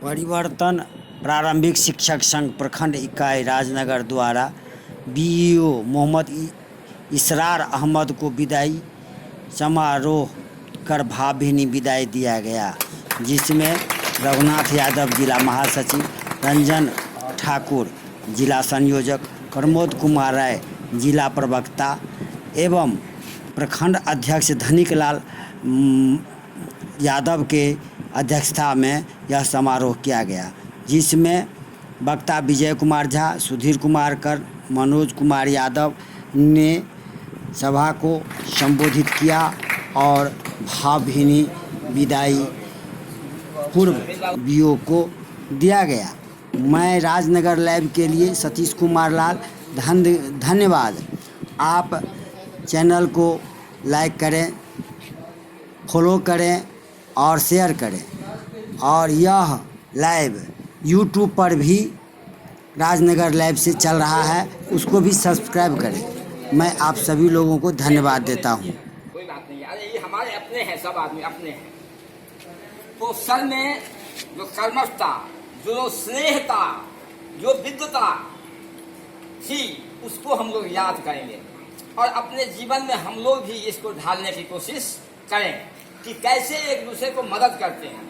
परिवर्तन प्रारंभिक शिक्षक संघ प्रखंड इकाई राजनगर द्वारा बीईओ मोहम्मद इसरार अहमद को विदाई समारोह कर भावभीनी विदाई दिया गया, जिसमें रघुनाथ यादव जिला महासचिव, रंजन ठाकुर जिला संयोजक, प्रमोद कुमार राय जिला प्रवक्ता एवं प्रखंड अध्यक्ष धनिक लाल यादव के अध्यक्षता में यह समारोह किया गया, जिसमें वक्ता विजय कुमार झा, सुधीर कुमार कर, मनोज कुमार यादव ने सभा को संबोधित किया और भावभीनी विदाई पूर्व बीओ को दिया गया। मैं राजनगर लाइव के लिए सतीश कुमार लाल धन्यवाद। आप चैनल को लाइक करें, फॉलो करें और शेयर करें, और यह लाइव यूट्यूब पर भी राजनगर लाइव से चल रहा है, उसको भी सब्सक्राइब करें। मैं आप सभी लोगों को धन्यवाद देता हूँ। कोई बात नहीं यार, ये हमारे अपने हैं, सब आदमी अपने हैं। तो सर में जो कर्मठ था, जो स्नेह था, जो विद्वता थी, उसको हम लोग याद करेंगे और अपने जीवन में हम लोग भी इसको ढालने की कोशिश करें कि कैसे एक दूसरे को मदद करते हैं।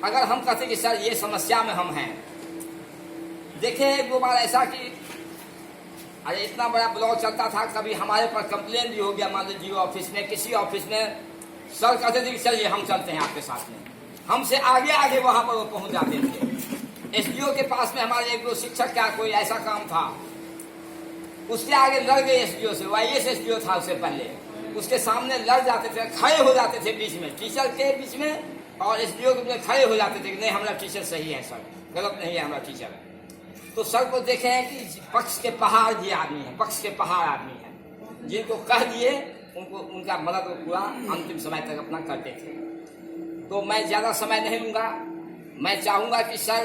अगर हम कहते कि सर ये समस्या में हम हैं, देखें एक दो बार ऐसा कि अरे इतना बड़ा ब्लॉग चलता था, कभी हमारे पर कंप्लेन भी हो गया, मान लीजिए जियो ऑफिस में, किसी ऑफिस में सर कहते थे कि चलिए हम चलते हैं आपके साथ में, हमसे आगे आगे वहां पर वो पहुंच जाते थे। एसडीओ के पास में हमारे एक दो शिक्षक का कोई ऐसा काम था, उसके आगे लड़ गए एसडीओ से, वाईएस एसडीओ था उससे पहले, उसके सामने लड़ जाते थे, खड़े हो जाते थे बीच में, टीचर के बीच में और एसडीओ के बीच में खड़े हो जाते थे कि नहीं हमारा टीचर सही है सर, गलत नहीं है हमारा टीचर। तो सर को देखे हैं कि पक्ष के पहाड़ भी आदमी है, पक्ष के पहाड़ आदमी है, जिनको कह दिए उनको उनका मदद को पूरा अंतिम समय तक अपना करते थे। तो मैं ज़्यादा समय नहीं लूँगा, मैं चाहूँगा कि सर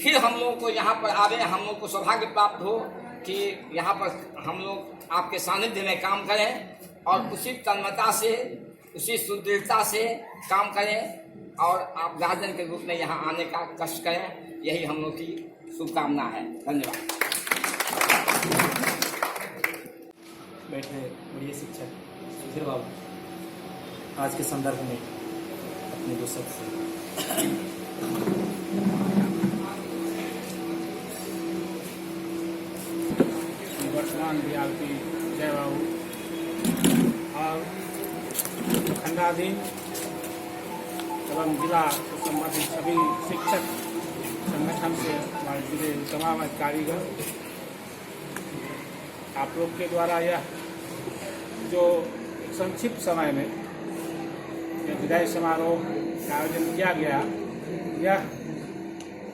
फिर हम लोगों को यहाँ पर आवे, हम लोग को सौभाग्य प्राप्त हो कि यहाँ पर हम लोग आपके सानिध्य में काम करें और उसी तन्मयता से, उसी सुदृढ़ता से काम करें और आप गार्जियन के रूप में यहाँ आने का कष्ट करें, यही हम लोग की शुभकामना है। धन्यवाद। बैठे बड़े शिक्षक सुधीर बाबू आज के संदर्भ में अपने दो शब्द वर्तमान बीआरपी जय बाबू और खंडाधीन एवं जिला से संबंधित सभी शिक्षक संगठन से हमारे जिले तमाम कारीगर, आप लोग के द्वारा यह जो संक्षिप्त समय में यह विदाई समारोह का आयोजन किया गया, यह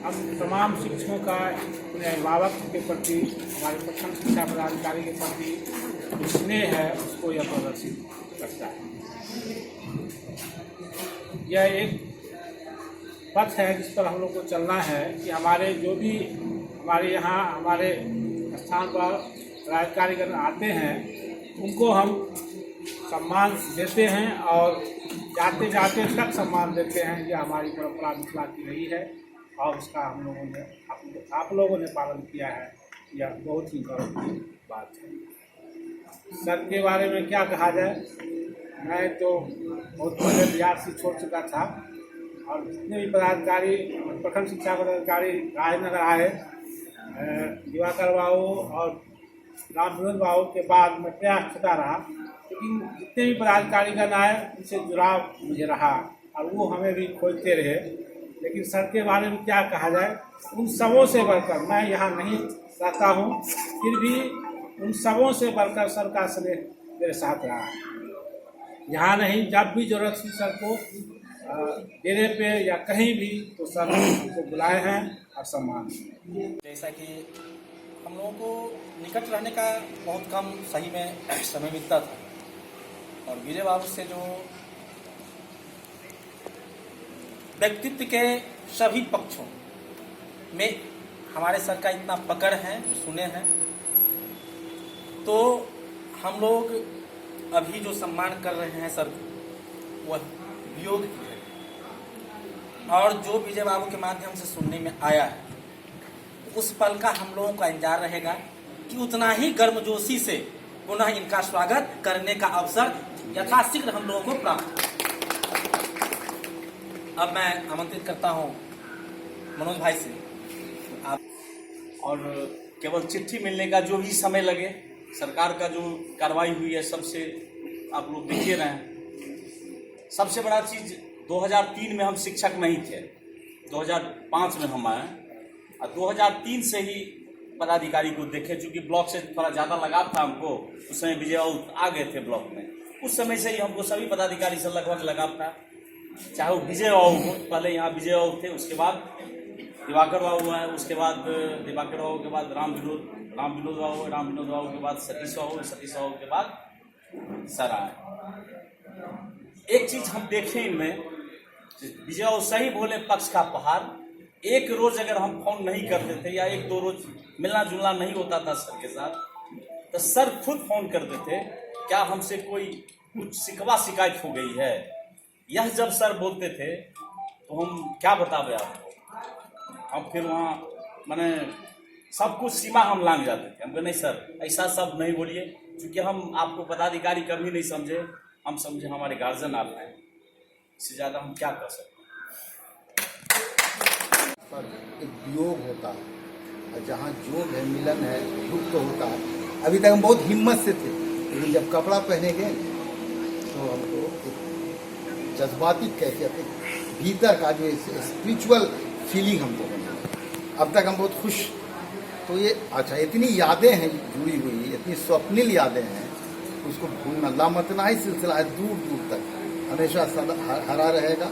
हम तमाम शिक्षकों का अपने अभिभावक के प्रति, हमारे प्रखंड शिक्षा पदाधिकारी के प्रति स्नेह है, उसको यह प्रदर्शित करता है। यह एक पथ है जिस पर हम लोग को चलना है कि हमारे जो भी हमारे यहाँ हमारे स्थान पर पदाधिकारीगण आते हैं, उनको हम सम्मान देते हैं और जाते जाते तक सम्मान देते हैं। यह हमारी परंपरा मिथिला की रही है और उसका हम लोगों ने आप लोगों ने पालन किया है, यह बहुत ही गौरव की बात है। सर के बारे में क्या कहा जाए, मैं तो बहुत पहले बिहार से छोड़ चुका था और जितने भी पदाधिकारी, प्रखंड शिक्षा पदाधिकारी राजनगर आए, दिवाकर बाबू और रामविनोद बाबू के बाद मैं प्रयास करता रहा, लेकिन जितने भी पदाधिकारीगण आए उनसे जुड़ाव मुझे रहा और वो हमें भी खोजते रहे। लेकिन सर के बारे में क्या कहा जाए, उन सबों से बढ़कर, मैं यहाँ नहीं रहता हूँ फिर भी उन सबों से बढ़कर सर का स्नेह मेरे साथ रहा है। यहाँ नहीं, जब भी जरूरत थी सर को डेरे पे या कहीं भी, तो सर हमको बुलाए हैं और सम्मान। जैसा कि हम लोगों को निकट रहने का बहुत कम सही में समय मिलता था और विजय बाबू से जो व्यक्तित्व के सभी पक्षों में हमारे सर का इतना पकड़ है, सुने हैं, तो हम लोग अभी जो सम्मान कर रहे हैं सर, वह वियोग है। और जो विजय बाबू के माध्यम से सुनने में आया है, उस पल का हम लोगों का इंतजार रहेगा कि उतना ही गर्मजोशी से पुनः इनका स्वागत करने का अवसर यथाशीघ्र हम लोगों को प्राप्त हो। अब मैं आमंत्रित करता हूं मनोज भाई से। आप और केवल चिट्ठी मिलने का जो भी समय लगे, सरकार का जो कार्रवाई हुई है सबसे आप लोग देख ही रहे हैं। सबसे बड़ा चीज़ 2003 में हम शिक्षक नहीं थे, 2005 में हम आए और 2003 से ही पदाधिकारी को देखे। चूँकि ब्लॉक से थोड़ा ज़्यादा लगाव था हमको, उस समय विजय बाबू आ गए थे ब्लॉक में, उस समय से ही हमको सभी पदाधिकारी से लगभग लगाव था। चाहे वो विजय बाबू हो, पहले यहाँ विजय बाबू थे, उसके बाद दिवाकर बाबू आए, उसके बाद दिवाकर बाबू के बाद राम विनोद बाबू, राम विनोद बाबू के बाद सतीश बाबू के बाद सर आए। एक चीज़ हम देखें इनमें, विजय बाबू सही बोले पक्ष का पहाड़। एक रोज अगर हम फोन नहीं करते थे या एक दो रोज मिलना जुलना नहीं होता था सर के साथ, तो सर खुद फोन करते थे, क्या हमसे कोई कुछ शिकायत हो गई है। यह जब सर बोलते थे तो हम क्या बतावे आपको, हम फिर वहाँ मैंने सब कुछ सीमा हम लांग जाते थे। हम कहे नहीं सर ऐसा सब नहीं बोलिए, क्योंकि हम आपको पदाधिकारी कभी नहीं समझे, हम समझे हमारे गार्जियन आप हैं, इससे ज़्यादा हम क्या कर सकते। पर एक वियोग होता है और जहाँ जोग है, मिलन है, दुख तो होता है। अभी तक हम बहुत हिम्मत से थे, लेकिन जब कपड़ा पहने गए तो हमको एक जज्बाती कैफियत, भीतर का जो स्पिरिचुअल फीलिंग हमको बनी। अब तक हम बहुत खुश। तो ये अच्छा, इतनी यादें हैं जुड़ी हुई, इतनी स्वप्निल यादें हैं, उसको भूलना लामतनाही सिलसिला है, दूर दूर तक हमेशा सदा हरा रहेगा,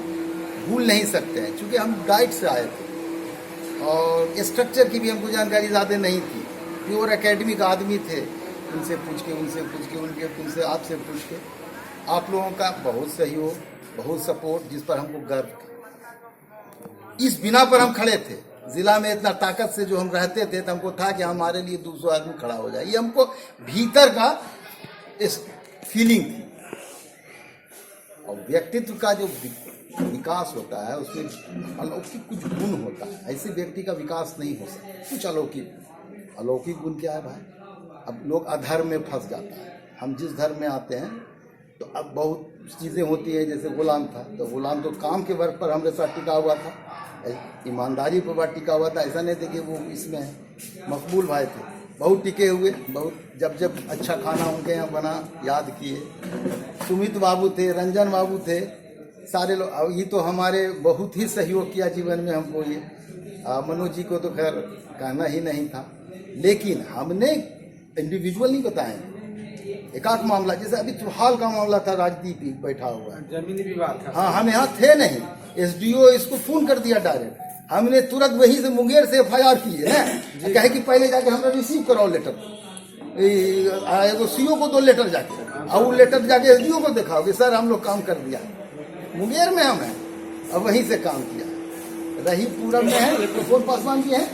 भूल नहीं सकते हैं। चूँकि हम डाइट से आए थे और स्ट्रक्चर की भी हमको जानकारी ज़्यादा नहीं थी, प्योर एकेडमिक आदमी थे। उनसे पूछ के उनसे आपसे पूछ के आप लोगों का बहुत सहयोग, बहुत सपोर्ट, जिस पर हमको गर्व था। इस बिना पर हम खड़े थे। जिला में इतना ताकत से जो हम रहते थे, तो हमको था कि हमारे लिए 200 आदमी खड़ा हो जाए। ये हमको भीतर का इस फीलिंग थी। और व्यक्तित्व का जो विकास होता है उसमें अलौकिक कुछ गुण होता है। ऐसे व्यक्ति का विकास नहीं हो सकता, कुछ अलौकिक गुण क्या है भाई? अब लोग अधर्म में फंस जाता है। हम जिस धर्म में आते हैं तो अब बहुत चीज़ें होती है। जैसे गुलाम था, तो गुलाम तो काम के वर्क पर हमारे साथ टिका हुआ था, ईमानदारी पर टिका हुआ था। ऐसा नहीं था कि वो इसमें मकबूल भाई थे, बहुत टिके हुए। बहुत जब अच्छा खाना उनके यहाँ बना याद किए। सुमित बाबू थे, रंजन बाबू थे, सारे लोग। ये तो हमारे बहुत ही सहयोग किया जीवन में हमको। ये मनोज जी को तो खैर कहना ही नहीं था, लेकिन हमने इंडिविजुअल नहीं बताए। एक मामला जैसे अभी हाल का मामला था, राजदीप बैठा हुआ है, जमीनी विवाद था। हाँ, हम यहाँ थे नहीं, एसडीओ इसको फोन कर दिया डायरेक्ट। हमने तुरंत वहीं से मुंगेर से FIR की है ना, कहे कि पहले जाके हमरा रिसीव कराओ लेटर। एगो सीओ को 2 लेटर जाके, और वो लेटर जाके एसडीओ को दिखाओ कि सर हम लोग काम कर दिया। मुंगेर में हम हैं और वहीं से काम किया। रही पूरब में है, कौन पासवान जी है,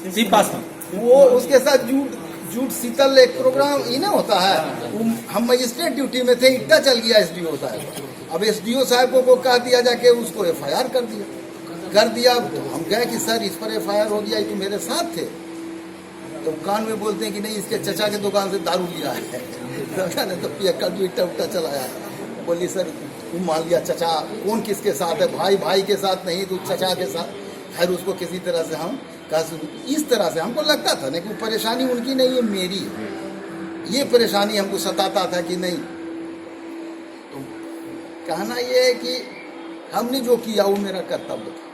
जी पासवान, वो उसके साथ जूट शीतल एक प्रोग्राम इन्हें होता है। हम मजिस्ट्रेट ड्यूटी में थे, इतना चल गया एसडीओ साहब। अब एसडीओ साहब को कह दिया जाके, उसको FIR कर दिया। तो हम गए कि सर इस पर FIR हो गया, ये तो मेरे साथ थे। तो कान में बोलते हैं कि नहीं, इसके चचा के दुकान से दारू लिया है। तो पियक्का जो इट्टा चलाया। बोली सर तुम मान लिया, चचा कौन किसके साथ है, भाई के साथ नहीं तो चचा के साथ। खैर उसको किसी तरह से हम इस तरह से हमको लगता था ना कि परेशानी उनकी नहीं है, मेरी है। ये परेशानी हमको सताता था कि नहीं। तो कहना ये है कि हमने जो किया वो मेरा कर्तव्य था।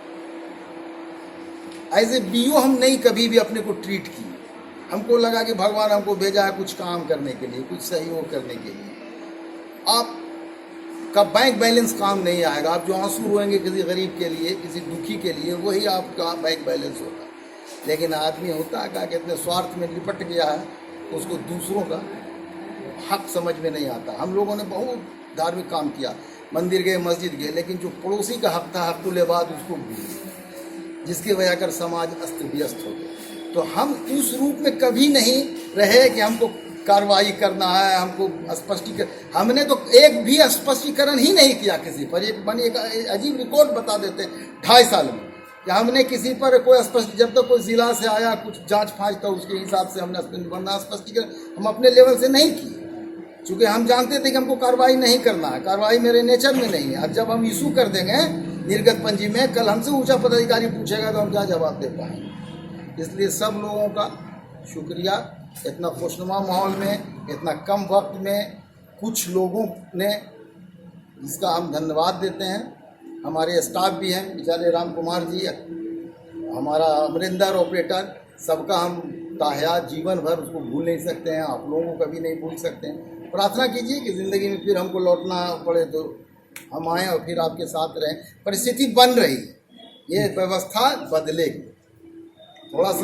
एज ए BO हम नहीं कभी भी अपने को ट्रीट की। हमको लगा कि भगवान हमको भेजा है कुछ काम करने के लिए, कुछ सहयोग करने के लिए। आपका बैंक बैलेंस काम नहीं आएगा। आप जो आंसू रोएंगे किसी गरीब के लिए, किसी दुखी के लिए, वही आपका बैंक बैलेंस होगा। लेकिन आदमी होता है कि इतने स्वार्थ में लिपट गया है, उसको दूसरों का हक समझ में नहीं आता। हम लोगों ने बहुत धार्मिक काम किया, मंदिर गए, मस्जिद गए, लेकिन जो पड़ोसी का हक था, हक़ुल इबाद, उसको भूल, जिसकी वजह कर समाज अस्त व्यस्त हो गया। तो हम उस रूप में कभी नहीं रहे कि हमको कार्रवाई करना है, हमको स्पष्टीकरण, हमने तो एक भी स्पष्टीकरण ही नहीं किया किसी पर। एक बनी एक अजीब रिकॉर्ड बता देते हैं 2.5 साल में कि हमने किसी पर कोई स्पष्ट, जब तक कोई जिला से आया कुछ जांच फांच तो उसके हिसाब से हमने बनना स्पष्टीकरण हम अपने लेवल से नहीं किए, चूँकि हम जानते थे कि हमको कार्रवाई नहीं करना है, कार्रवाई मेरे नेचर में नहीं है। अब जब हम इशू कर देंगे निर्गत पंजी में, कल हमसे ऊंचा पदाधिकारी पूछेगा तो हम क्या जवाब दे पाएंगे। इसलिए सब लोगों का शुक्रिया, इतना खुशनुमा माहौल में, इतना कम वक्त में कुछ लोगों ने, इसका हम धन्यवाद देते हैं। हमारे स्टाफ भी हैं, बेचारे राम कुमार जी, हमारा अमरिंदर ऑपरेटर, सबका हम ताहयात जीवन भर उसको भूल नहीं सकते हैं, आप लोगों को कभी नहीं भूल सकते हैं। प्रार्थना कीजिए कि ज़िंदगी में फिर हमको लौटना पड़े तो हम आएँ और फिर आपके साथ रहें। परिस्थिति बन रही है, ये व्यवस्था बदलेगी थोड़ा सा।